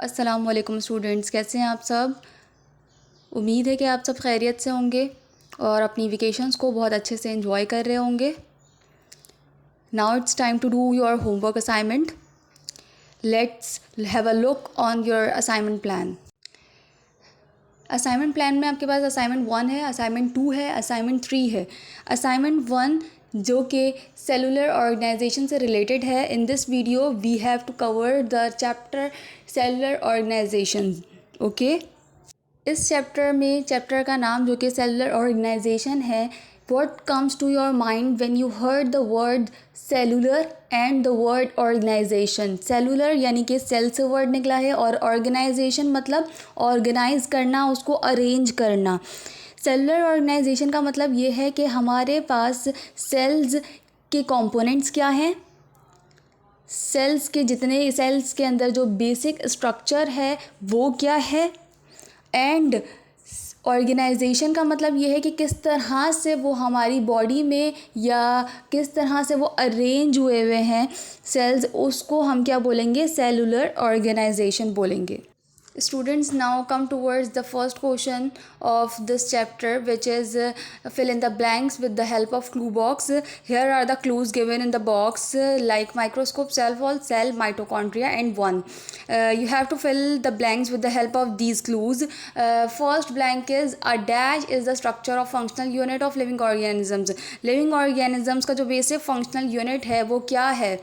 अस्सलाम वालेकुम स्टूडेंट्स, कैसे हैं आप सब। उम्मीद है कि आप सब खैरियत से होंगे और अपनी वेकेशंस को बहुत अच्छे से एंजॉय कर रहे होंगे। Now it's time to do your homework assignment. Let's have a look on your assignment plan. Assignment plan में आपके पास असाइनमेंट 1 है, असाइनमेंट 2 है, असाइनमेंट 3 है। असाइनमेंट 1 जो कि सेलुलर ऑर्गेनाइजेशन से रिलेटेड है। In this video we have to cover the chapter cellular organisation. Okay, इस चैप्टर का नाम जो कि सेलुलर ऑर्गेनाइजेशन है। What comes to your mind when you heard the word cellular and the word organisation. Cellular यानी कि cell से word निकला है और ऑर्गेनाइजेशन मतलब ऑर्गेनाइज करना, उसको अरेंज करना। सेलुलर ऑर्गेनाइजेशन का मतलब ये है कि हमारे पास सेल्स के कंपोनेंट्स क्या हैं, सेल्स के जितने सेल्स के अंदर जो बेसिक स्ट्रक्चर है वो क्या है, एंड ऑर्गेनाइजेशन का मतलब ये है कि किस तरह से वो हमारी बॉडी में या किस तरह से वो अरेंज हुए हुए हैं सेल्स, उसको हम क्या बोलेंगे, सेलुलर ऑर्गेनाइजेशन बोलेंगे। Students, now come towards the first question of this chapter, which is fill in the blanks with the help of clue box. Here are the clues given in the box, like microscope, cell wall, cell, mitochondria and one. You have to fill the blanks with the help of these clues. First blank is a dash is the structure of functional unit of living organisms. Living organisms का जो basic functional unit है वो क्या है?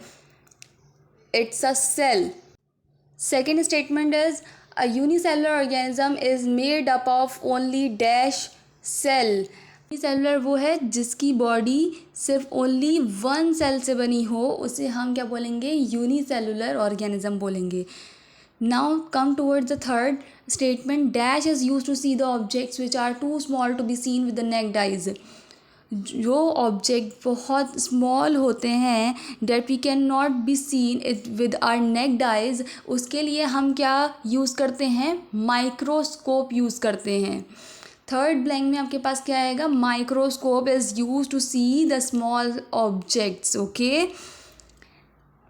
It's a cell. Second statement is a unicellular organism is made up of only dash cell. Unicellular वो है जिसकी body सिर्फ ओनली वन सेल से बनी हो, उसे हम क्या बोलेंगे, यूनिसेलुलर ऑर्गेनिज्म बोलेंगे। Now come towards the third statement. Dash is use to see the objects which are too small to be seen with the naked eyes. जो ऑब्जेक्ट बहुत स्मॉल होते हैं, that we can not be seen it with our naked eyes, उसके लिए हम क्या use करते हैं, माइक्रोस्कोप यूज़ करते हैं। थर्ड ब्लैंक में आपके पास क्या आएगा, microscope is use to see the small objects. Okay,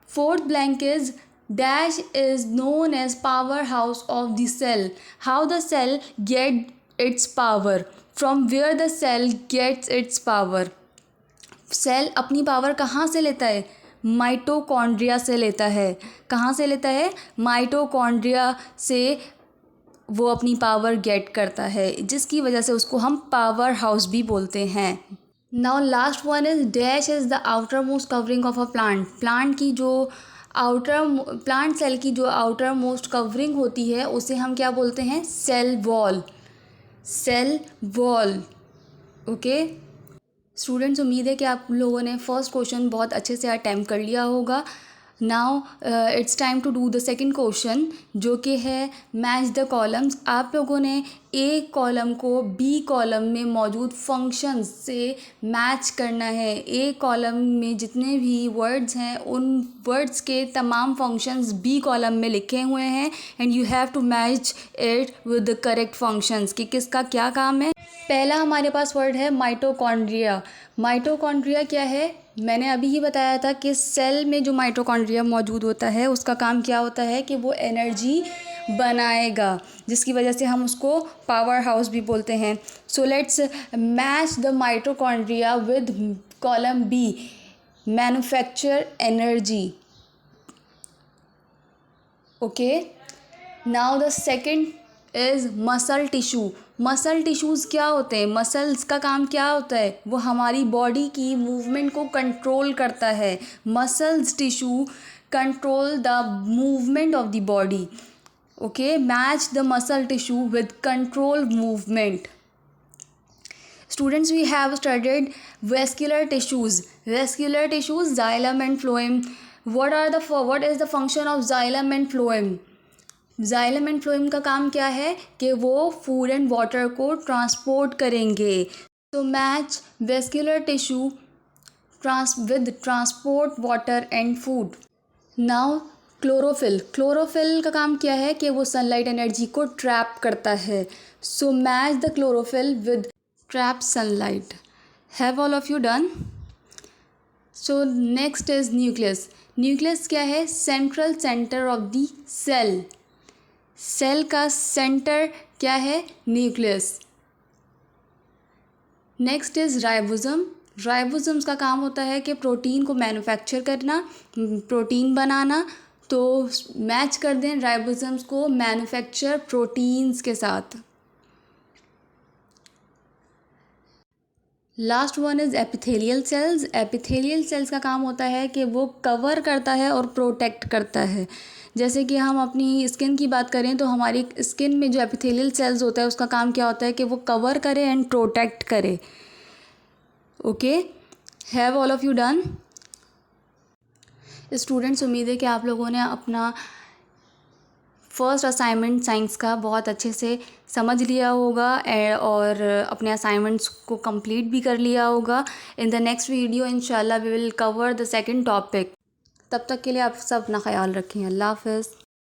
fourth blank is dash is known as powerhouse of the cell. How the cell get its power? From where the cell gets its power? Cell अपनी power कहाँ से लेता है, mitochondria से लेता है। कहाँ से लेता है, माइटोकॉन्ड्रिया से वो अपनी पावर गेट करता है, जिसकी वजह से उसको हम पावर हाउस भी बोलते हैं। Now last one is dash is the outermost covering of a plant. Plant cell की जो आउटर मोस्ट कवरिंग होती है उसे हम क्या बोलते हैं, cell wall. Cell wall. Okay students, उम्मीद है कि आप लोगों ने फर्स्ट क्वेश्चन बहुत अच्छे से अटैम्प्ट कर लिया होगा। Now it's time to do the second question, जो कि है मैच द कॉलम्स। आप लोगों ने ए कॉलम को बी कॉलम में मौजूद फंक्शंस से मैच करना है। ए कॉलम में जितने भी वर्ड्स हैं उन वर्ड्स के तमाम फंक्शंस बी कॉलम में लिखे हुए हैं, and you have to match it with the correct functions कि किसका क्या काम है। पहला हमारे पास वर्ड है माइटोकॉन्ड्रिया। माइटोकॉन्ड्रिया क्या है, मैंने अभी ही बताया था कि सेल में जो माइटोकॉन्ड्रिया मौजूद होता है उसका काम क्या होता है कि वो एनर्जी बनाएगा, जिसकी वजह से हम उसको पावर हाउस भी बोलते हैं। So let's match the mitochondria with column B, manufacture energy. Okay, now the second is muscle tissue. Muscle tissues क्या होते हैं, मसल्स का काम क्या होता है, वो हमारी बॉडी की मूवमेंट को कंट्रोल करता है। Muscles tissue control the movement of the body. Okay, match the muscle tissue with control movement. Students, we have studied vascular tissues. Vascular tissues, xylem and phloem. What is the function of xylem and phloem? Xylem and phloem का काम क्या है कि वो food and water को transport करेंगे। तो match vascular tissue with transport water and food. Now chlorophyll का काम क्या है कि वो सनलाइट एनर्जी को ट्रैप करता है। So match the chlorophyll with trap sunlight. Have all of you done? So next is nucleus. Nucleus क्या है, central centre of the cell. Cell का सेंटर क्या है? Nucleus. Next is ribosome. Ribosomes का काम होता है कि प्रोटीन को मैन्युफैक्चर करना, प्रोटीन बनाना। तो मैच कर दें राइबोसोम्स को मैन्युफैक्चर प्रोटीन्स के साथ। Last one is epithelial cells. Epithelial cells का काम होता है कि वो कवर करता है और प्रोटेक्ट करता है। जैसे कि हम अपनी स्किन की बात करें तो हमारी स्किन में जो एपिथेलियल सेल्स होता है उसका काम क्या होता है कि वो कवर करे एंड प्रोटेक्ट करे। Okay, have all of you done? Students, उम्मीद है कि आप लोगों ने अपना फर्स्ट असाइनमेंट साइंस का बहुत अच्छे से समझ लिया होगा और अपने असाइनमेंट्स को कंप्लीट भी कर लिया होगा। इन द नेक्स्ट वीडियो इंशाल्लाह we will cover the second topic. तब तक के लिए आप सब अपना ख्याल रखें। अल्लाह हाफ़िज़।